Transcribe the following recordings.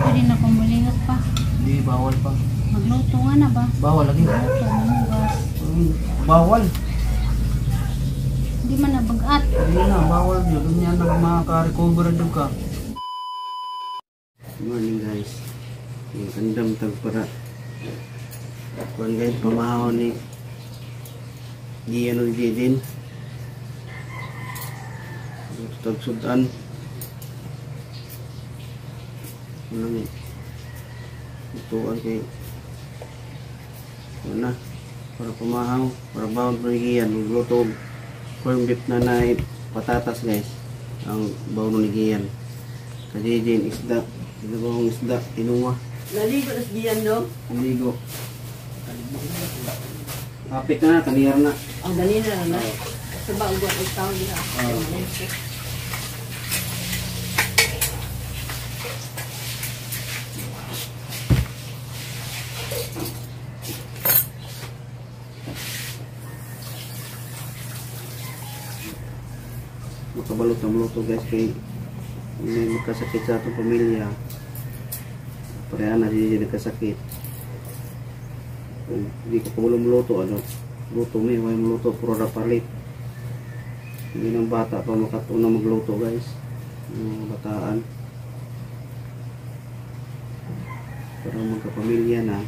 Pwede na kung malihot pa. Hindi, bawal pa. Magluto nga na ba? Bawal lagi. Magluto, mamugas. Bawal. Hindi man nabagat. Hindi na, bawal yun. Ganyan na makaka-recover din ka. Good morning guys. Yung kandam tagpara. Kuhan guys, pamahaw ni Gian o Jidin. Tagsudan. Walang ituan kay wala para pumahaw para bawal panigian magluto corn beef na patatas guys ang bawal panigian kadijin isda ginagawang isda inuwa naligo na siyan do naligo hapit na kaniyar na ang ganina na sa bago ang tao diha makabalot ang luto guys kay may magkasakit sa atong pamilya pareha na hindi nagkasakit kung hindi ka pagulong luto ano luto may luto puro rapalit hindi ng bata pa makatuna magluto guys yung bataan para magkapamilya na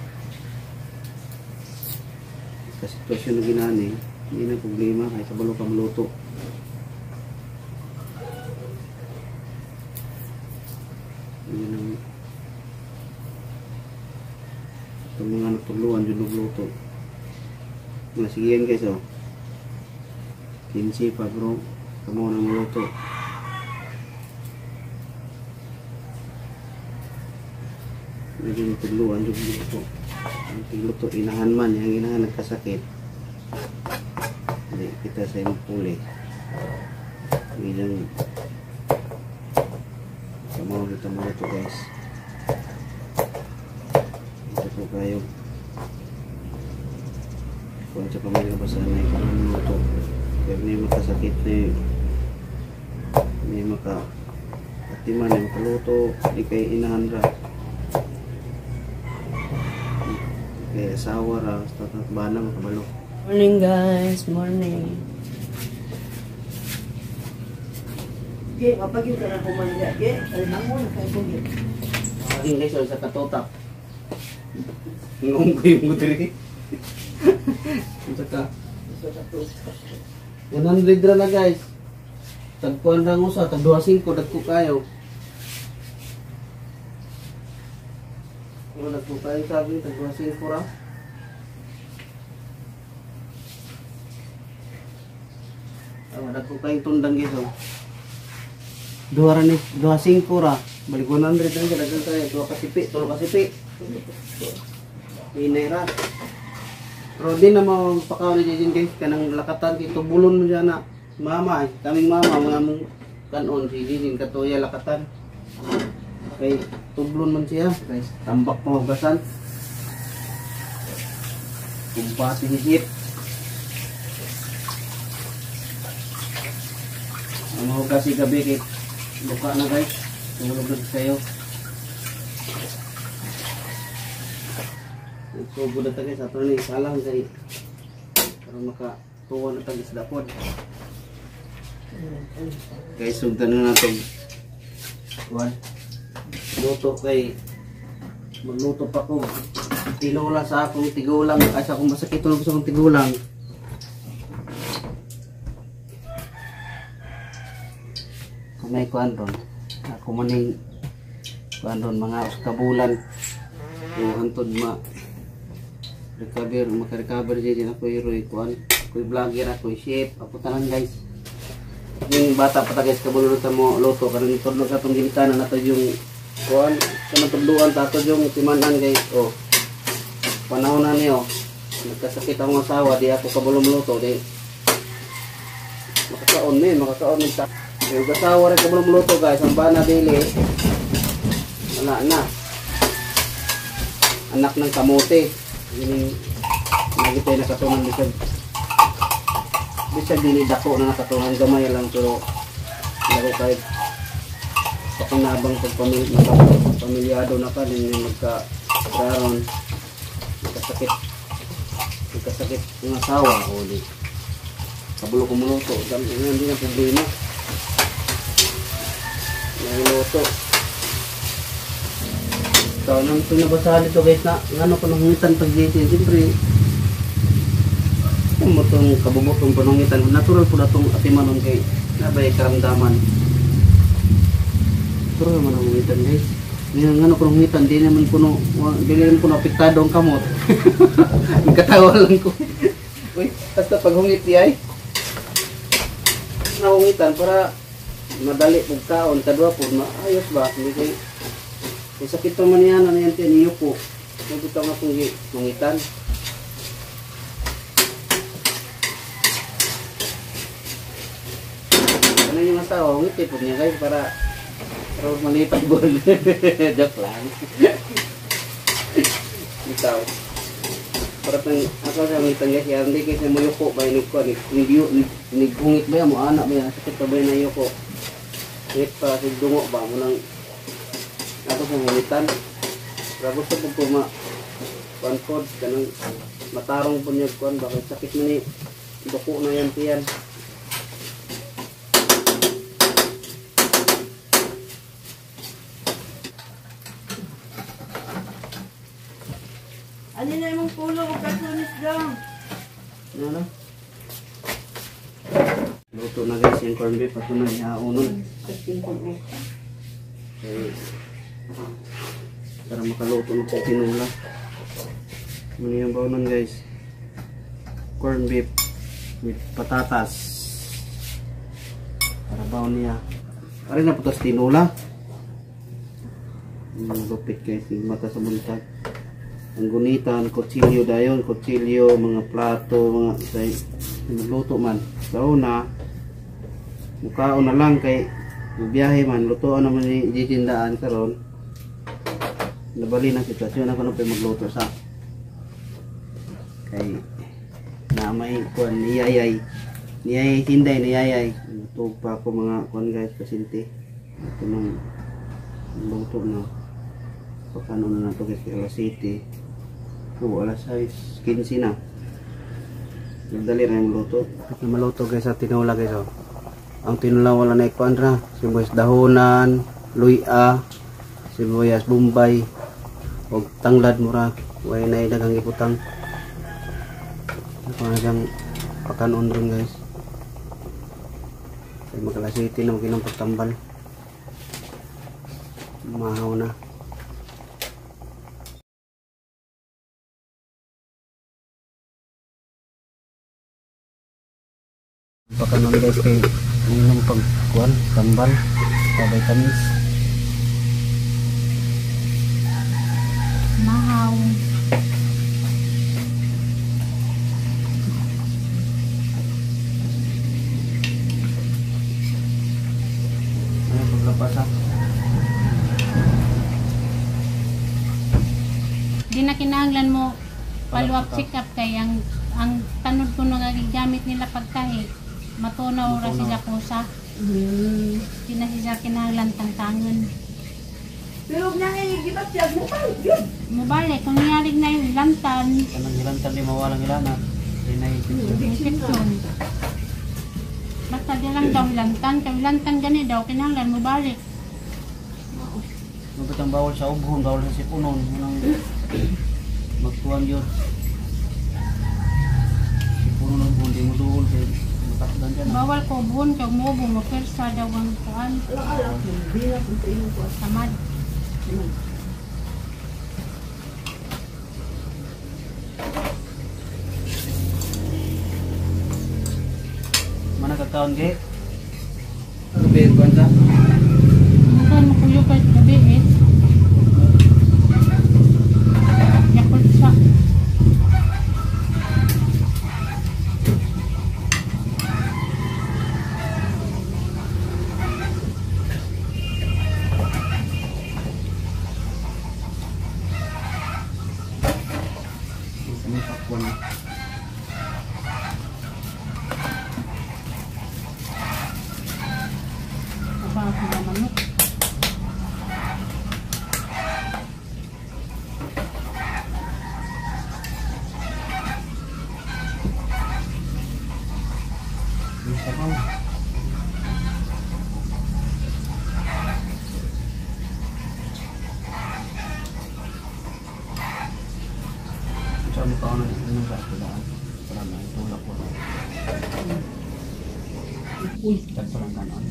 sa sitwasyon na ginani hindi na problema kahit kabalo ka maluto. Yan ang itong mga natuluan yung nagluto. Sige yan guys oh 15 pa bro kamo na maluto. Naging natuluan yung nagluto. Ang tigluto inahan man yung inahan nagkasakit hindi kita sa yung puli bilang mau kita maluto guys ito po kayo kung sa pamilya ba sana ay parang maluto kaya may makasakit may makatiman yung paluto di kayo inahandra kaya asawa ra tatat banang kabalo. Morning guys, morning. Ge, mapagin ka na kumanda. Ge, alam mo na kayo bugit. Maging guys, sa katotak. Ngong ko yung gudri. Saka, 100 ra na guys. Tagpuan lang usa, tag 2.5 dagko kayo. Wala dagko kayo sabi, tag 2.5 ra. Dagko kayo tundang gitu. 2.5 ra balik 100 lang dagan tayo 2 kasipi 3 kasipi inay ra pero di na mapakaw ni Jijin guys kanang lakatan dito bulon mo dyan na mama kaming mama mga mong kanon si Jijin katuya lakatan kay tublon man siya guys tambak mahugasan kumpati higit ang mahugasi gabi kay buka na guys, tulog na kayo. Subo na tayo sa ito na isalang kay para makatuwa na tayo sa dapod. Guys, sugdan na natin. Luto kay magluto pa ko. Tinula sa akong tigulang, asa akong masakit tulog sa akong tigulang. May kuan ron ako maning kuan ron mga kabulan o hantod maka-recover din ako iroy kuan ako vlogger ako chef ako tanan guys yung bata pa guys kabulon ta mo luto karon tudlo sa tong ginikanan nato yung kuan kanang tudluan tato yung timanan guys oh panahon na niyo nagkasakit ang asawa di ako kabulon luto di makakaon ni yung kasawa rin kabulong luto guys, ang bana dili wala na anak ng kamote yung nagitay na katunan bisag dinidako na nakatunan gamay lang pero laro kahit pakinabang pagpamilyado na ka din yung magka-karon magkasakit ng asawa o di kabulo kumuloto hindi na problema nanguluto so nang pinabasa dito guys na ano ko nangungitan pag dito siyempre yung mo itong kabubotong panungitan natural po na itong atimanon kay nabay karamdaman natural naman ang hungitan guys yung ano ko nangungitan di naman ko apektado ang kamot nagkatawa lang ko uy basta pag hungit di ay nahungitan para madali pong kaon kadwa po maayos ba hindi kay kung sakit pa man yan ano yan niyo po nagutang akong hungitan ano yung asawa hungit po niya guys para malipat bol joke lang ikaw para pang ako sa mga guys yan hindi kasi mo yuko ba hungit ba mo anak ba yan sakit pa ba na yuko hungit pa sigdungo ba mo nang ako sa hungitan pero gusto po ko ma-confod kanang matarong po niya kuhan bakit sakit mo ni duko na yan tiyan Ano na yung pulo o kasunis lang? ano luto na guys yung corn beef at na ihaunon para makaluto ng tinula ano yung baunan guys corn beef with patatas para baon niya para na putas tinula lupit guys yung mata sa buntag ang gunitan, kutsilyo dayon, kutsilyo, mga plato, mga nagluto man baon na mukhaon na lang kay biyahe man lutoan naman ni tindaan karon nabali na sitwasyon ako na pa magluto sa kay na may kuan niyayay tinday niyayay luto pa ako mga kuan guys pasinti ito nung luto na pakano na nato guys alas 7 alas 6 15 na nagdali rin yung luto ito maluto guys sa tinula guys oh. Ang tinula wala na ikuan ra sibuyas dahonan, luya, sibuyas bombay og tanglad mura way na daghang giputang ako na dang pakanon rin guys kay magalasiti na maginang pagtambal mahaw na pakanon guys kay yung pagkuan tambal sa vitamins Mahaw. ay paglapas ha Di na kinahanglan mo follow up check up kay ang tanod ko nga gigamit nila pagkahi matunaw ra sila pusa. Di na sila kinahanglan tangtangan. Pero huwag nang igibat siya, yun. Mubalik kung niyarig na yung lantan, kanang hilantan di mawalang ilana di na infection. Basta di lang daw lantan, kay lantan gani daw kinahanglan mubalik. mabutang bawal sa ubhon bawal sa sipunon nang magtuan yun sipunon ng ubhon di mo duol kay matakdan dyan Bawal ko buhon kay umubo mo persa daw ang kuan Alam, hindi na kung sa inyo ko. tamad. mana kakaon ge ben kuanta Bukan makuyo kay gabi eh. Yakul sa kami pakwan apa ako na manok. Ano pa ako nang sa tulaan. Para na itulak ko. Uy, tagpo lang kanon.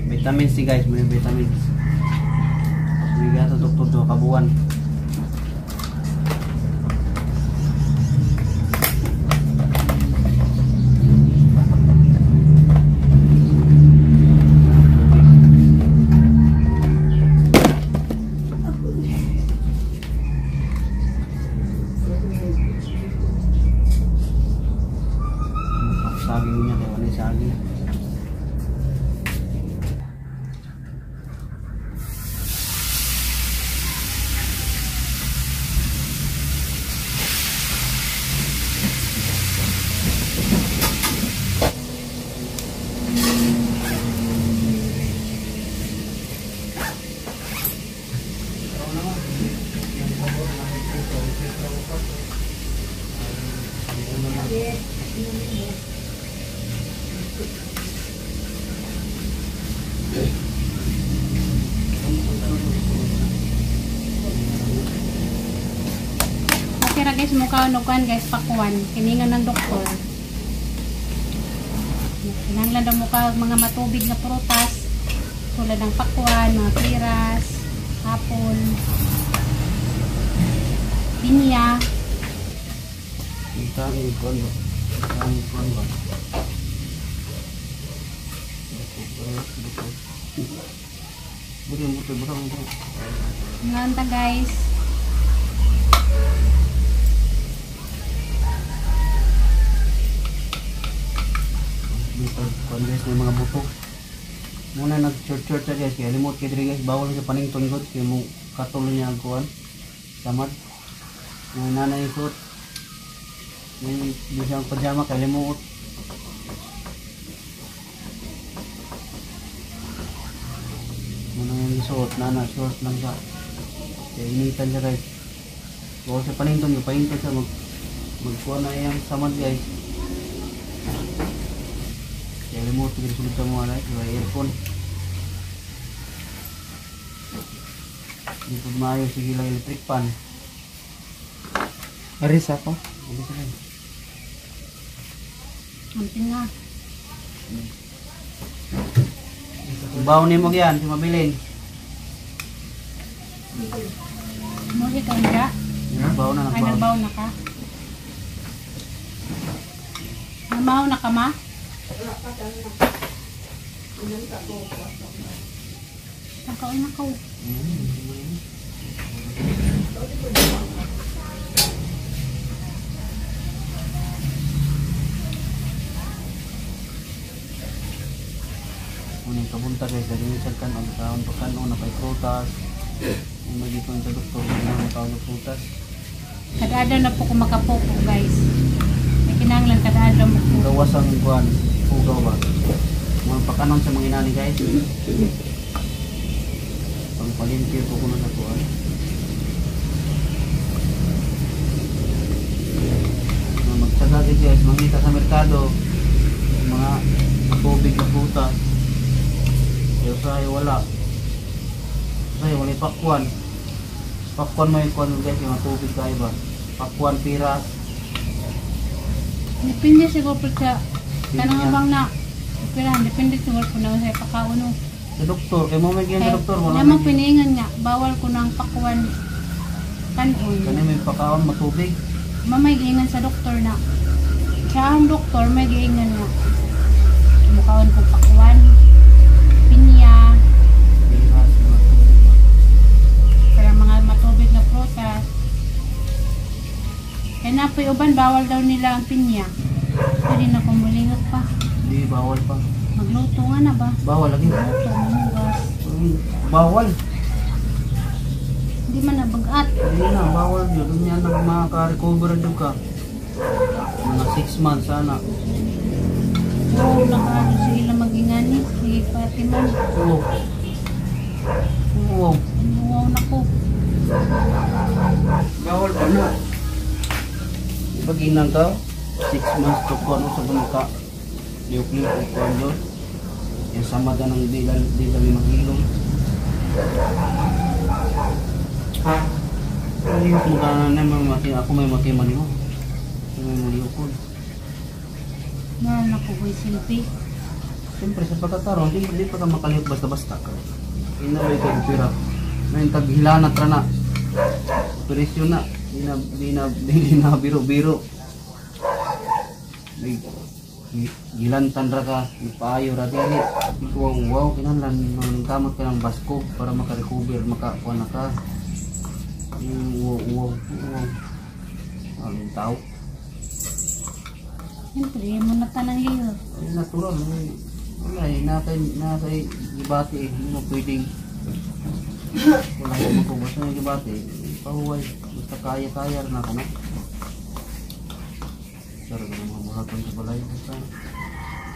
Vitamins sih guys, may vitamins. May gato doktor do kabuan. Sagingnya kayak mana saging. Kira guys, mukha nukuan guys, pakuan. Kiningan ng doktor. Kinanglan daw mukha mga matubig na prutas. Tulad ng pakuan, mga piras, apple, pinya. Vitamin kon ba? Vitamin kon ba? Bukan. Nganta guys. Kon guys, may mga buto. Muna nag-church guys, kaya limot kayo diri guys, bawal sa panington god, kaya mo katuloy niya ang kuhan. Samad. May nanay suot. May bisang pajama kaya limot. Muna yung isuot, nana, short lang siya. Kaya initan siya guys. Bawal sa panington, yung paington siya, magkuhan na yung samad guys. Kaya remote kita sulit sa mga guys, may earphone. Hindi po maayo, sige lang electric fan. Aris ako. Hindi ka lang. Ampin nga. Baw ni mo yan, si mabilin. Muli ka nga. Baw na, Ay, nagbaw. nagbaw na ka. Namaw na ka ma? Tangkaw na ka. Unang kabunta guys, dari misal kan, ang taon pa kan, napay prutas. Yung magiging sa doktor, yung taon ng prutas. Kada-ada na po kung makapopo guys. May kinanglan kada-ada mo po. Gawas ang buwan, pugaw ba? Mga pakanon sa mga inani guys. Pagpalimpir po kuno sa buwan. Magtsaga guys, mangita sa merkado. Mga tubig na prutas. Kaya sa'yo wala. Sa'yo wala yung pakwan. Pakwan mo yung kwan guys, yung mga tubig kayo ba? Pakwan, piras. Depende siguro po sa kanang Pinya. bang na. Pero depende siguro po na sa pakauno. Sa doktor, kaya mo may ganyan sa doktor. Wala Namang may piningan nga, bawal ko ng pakuan kanon. kanya may pakaon, matubig. Mamay giingan sa doktor na. Sa ang doktor, may giingan nga. Mukhaon ko pakuan, pinya, Piras, para mga matubig na prutas. Kaya na po uban, bawal daw nila ang pinya. Pwede na kumulingot pa. hindi, bawal pa. Magluto nga na ba? Bawal lagi. Luto, mamugas. Bawal. Hindi man nabagat. Hindi na, bawal yun. Doon yan ang makaka-recover doon ka. Mga 6 months sana. Oo, nakaano sa ilang magingani. Sige pati man. Oo. Oo. Wow na ko. Bawal pa na. Ipaginan ka, 6 months to kung ano sa bunka. Liuk-liuk o kung ano. Yung sama ka ng di kami maghilong. Liuk mo ka na naman, ako may makiman mo. Ako may maliukod. Meron ako ko'y silpi. Siyempre sa pagkataroon, di pa ka makaliuk basta-basta ka. Inaway ka yung pira. Ngayon taghilanat ra na. Operasyon na. Di na biro-biro. Gilantan ra ka. Ipaayo ra dili. Wow, kinahanglan kamot ka ng basko para makarecover, makakuha na ka. Wow. Aling tao. Siyempre, mo na tanang liyo. Ay, natural. Wala eh. Nakay gibati eh. Hindi mo pwedeng wala ko magpubasa ng gibati. Pahuway. Basta kaya-kaya rin ako na. Pero gano'n mga mulaton sa balay. Basta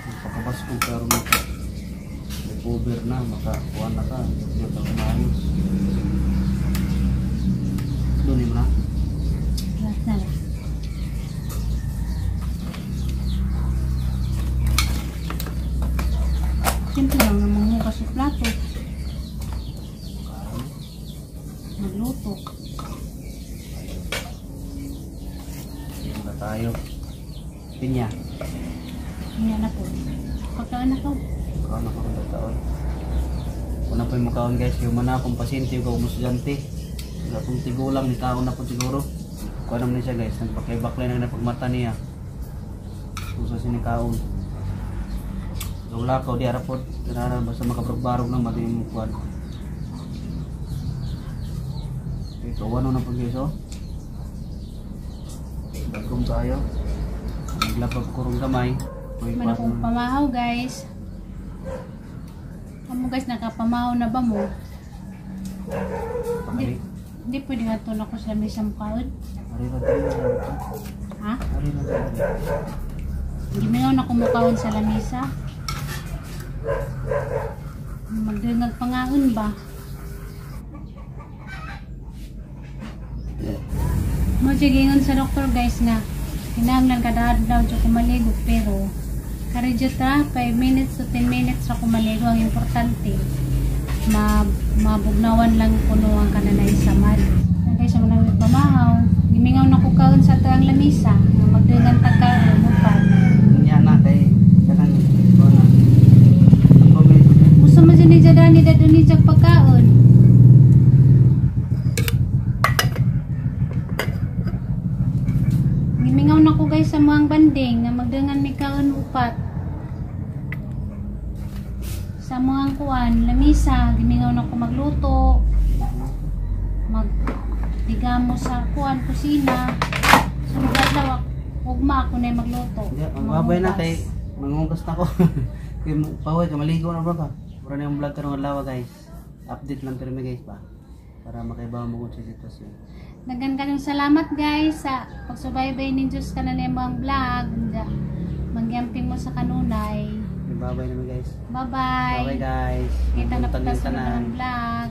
magpakabas ko pero recover na. Makakuha na ka. Hindi ka kumayos. Doon mo na. Lahat na lang. Siyempre lang namang hukas sa plato. Magluto. Yan na tayo. Pinya. Hindi na po. Pagkaan na ko. Makaon ako ng taon. Una pa yung makaon guys. Yung mana akong pasyente yung kong estudyante. Wala akong tigulang. Ni taon na po siguro. Kuha naman niya guys. Nagpakibaklay na napagmata niya. Puso sinikaon. Wala ko di arapot. Karara basta makabarog-barog lang madaling mo kuhan. Ito, ano na pag guys, oh. Bagong tayo. Naglapag kurong kamay. Man akong pamahaw guys. Kamu guys, nakapamahaw na ba mo? Hindi pwede nga ito na ko sa misang kaon. Ari na tayo. Ha? Ari na tayo. Hindi mo na kumukaon sa lamisa. Magdungag pangaon ba? Majigingon sa doktor guys nga kinahanglan kada adlaw jud ko maligo pero kari jud ta 5 minutes to 10 minutes ra ko maligo. Ang importante mabugnawan lang kuno ang kananay samad. Guys, sa manang pamahaw, gimingaw na ko kaon sa tuang lamisa nga magdungan tagkaon mo pa. Yan na kay kanang Musa man ni jadani dadun ni jag pagkaon. Gimingaw na ko guys sa mga banding nga magdangan mi kaon upat. Sa mga kuan, lamisa, gimingaw na ko magluto. Magdigamo sa kuan kusina. Sunod adlaw ugma ako na magluto. Ang babay na kay mangungas na ko. Kay paway ka maligo na bro ka. Bro na yung vlog karong adlaw guys. Update lang pero guys pa para makaibaw mo sa sitwasyon. Daghan kayong salamat guys sa pagsubaybay ninyo sa kanilang mga vlog. Mangyamping mo sa kanunay. Babay naman guys. Bye bye. Bye guys. Kita na Magbuntag pagkasunod yung tanan. ng vlog.